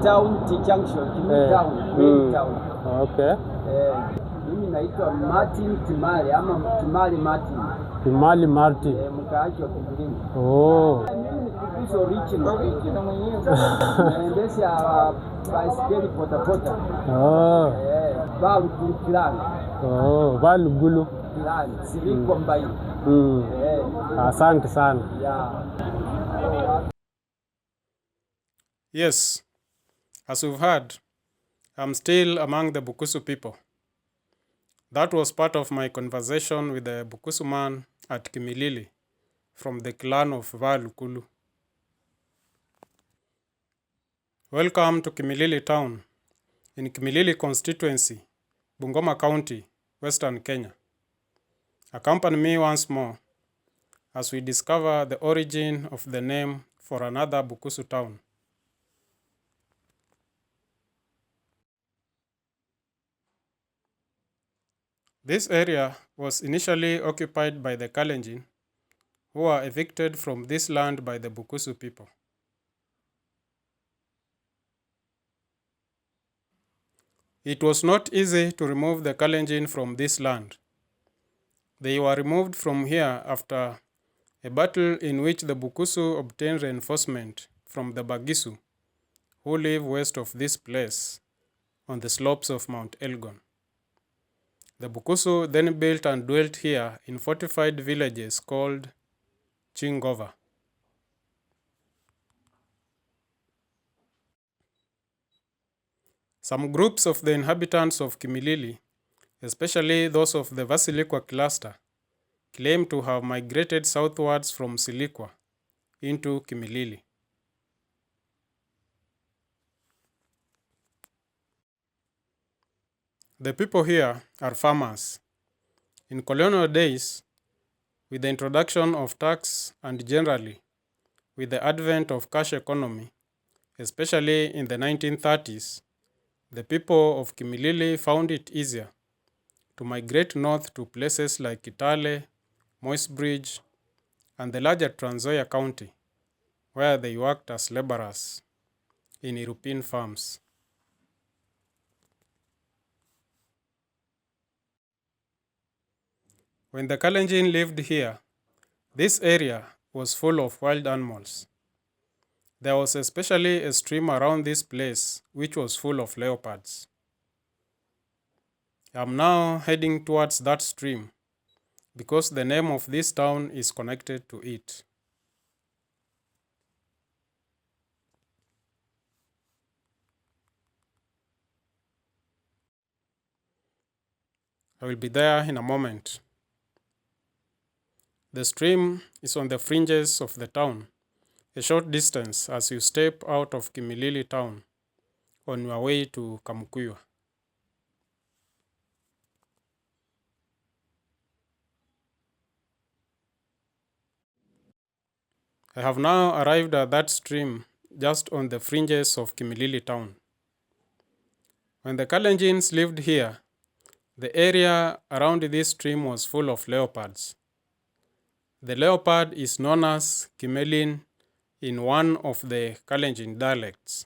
town, T junction, Kimilili town, main town. Okay. Mimi naitwa Martin Kimali ama Kimali Martin. Kimali Martin. Mkaaji wa Kimilili. Oh. Mimi ni Bukusu original. Naendesha baisikeli potapota. Oh. Balugulu Kilani. Oh, Balugulu Kilani. Siliko Mbayi. Asante sana. Yes, as we've heard, I'm still among the Bukusu people. That was part of my conversation with the Bukusu man at Kimilili from the clan of Balugulu. Welcome to Kimilili town in Kimilili Constituency, Bungoma County, Western Kenya. Accompany me once more as we discover the origin of the name for another Bukusu town. This area was initially occupied by the Kalenjin, who were evicted from this land by the Bukusu people. It was not easy to remove the Kalenjin from this land. They were removed from here after a battle in which the Bukusu obtained reinforcement from the Bagisu, who live west of this place on the slopes of Mount Elgon. The Bukusu then built and dwelt here in fortified villages called Chingova. Some groups of the inhabitants of Kimilili, especially those of the Vasilikwa cluster, claim to have migrated southwards from Silikwa into Kimilili. The people here are farmers. In colonial days, with the introduction of tax and generally with the advent of cash economy, especially in the 1930s, the people of Kimilili found it easier to migrate north to places like Kitale, Moisbridge, and the larger Trans Nzoia County, where they worked as laborers in European farms. When the Kalenjin lived here, this area was full of wild animals. There was especially a stream around this place which was full of leopards. I am now heading towards that stream because the name of this town is connected to it. I will be there in a moment. The stream is on the fringes of the town, a short distance as you step out of Kimilili town on your way to Kamukuywa. I have now arrived at that stream just on the fringes of Kimilili town. When the Kalenjins lived here, the area around this stream was full of leopards. The leopard is known as Kimelin in one of the Kalenjin dialects.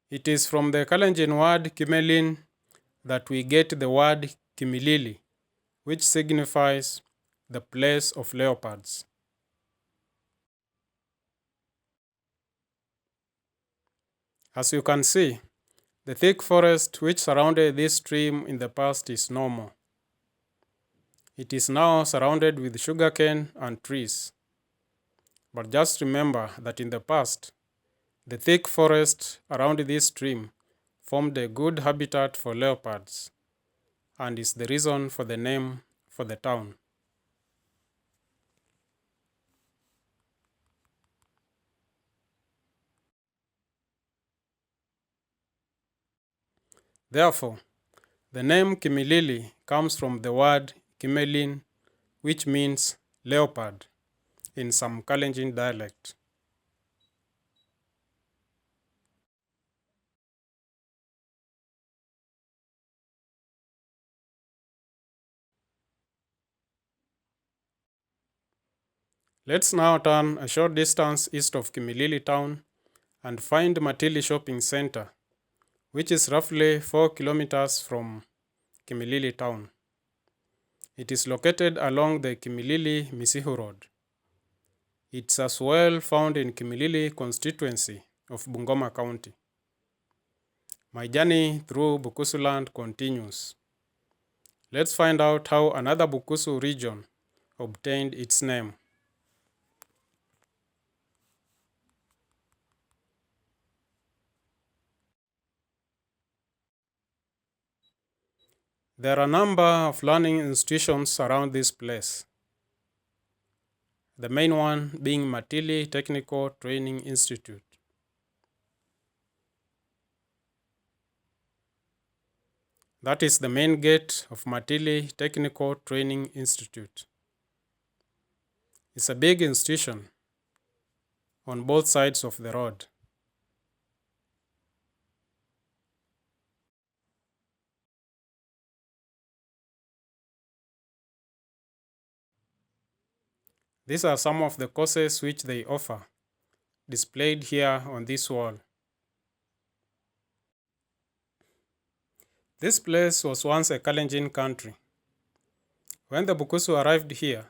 It is from the Kalenjin word Kimelin that we get the word Kimilili, which signifies the place of leopards. As you can see, the thick forest which surrounded this stream in the past is no more. It is now surrounded with sugarcane and trees. But just remember that in the past, the thick forest around this stream formed a good habitat for leopards and is the reason for the name for the town. Therefore, the name Kimilili comes from the word Kimelin, which means leopard in some Kalenjin dialect. Let's now turn a short distance east of Kimilili town and find Matili Shopping Center, which is roughly 4 kilometers from Kimilili town. It is located along the Kimilili-Misihu Road. It's as well found in Kimilili Constituency of Bungoma County. My journey through Bukusu land continues. Let's find out how another Bukusu region obtained its name. There are a number of learning institutions around this place. The main one being Matili Technical Training Institute. That is the main gate of Matili Technical Training Institute. It's a big institution on both sides of the road. These are some of the courses which they offer, displayed here on this wall. This place was once a Kalenjin country. When the Bukusu arrived here,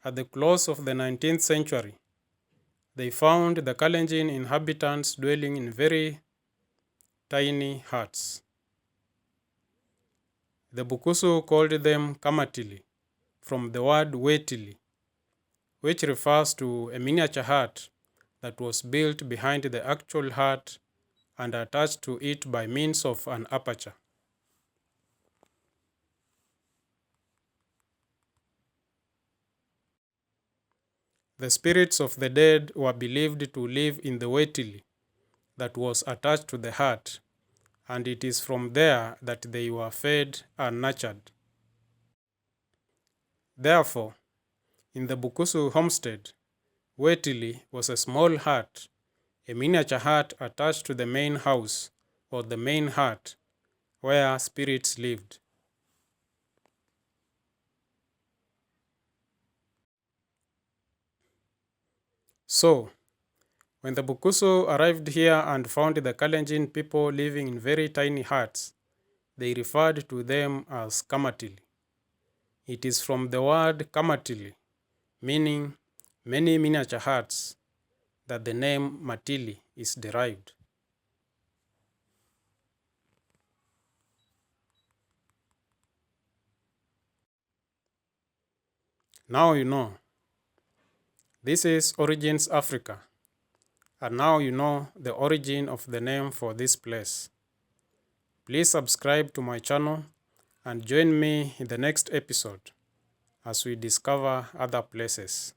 at the close of the 19th century, they found the Kalenjin inhabitants dwelling in very tiny huts. The Bukusu called them Kamatili, from the word Wetili, which refers to a miniature hut that was built behind the actual hut and attached to it by means of an aperture. The spirits of the dead were believed to live in the Wetili that was attached to the hut, and it is from there that they were fed and nurtured. Therefore, in the Bukusu homestead, Wetili was a small hut, a miniature hut attached to the main house or the main hut where spirits lived. So, when the Bukusu arrived here and found the Kalenjin people living in very tiny huts, they referred to them as Kamatili. It is from the word Kamatili, meaning many miniature huts, that the name Matili is derived. Now you know. This is Origins Africa, and now you know the origin of the name for this place. Please subscribe to my channel and join me in the next episode as we discover other places.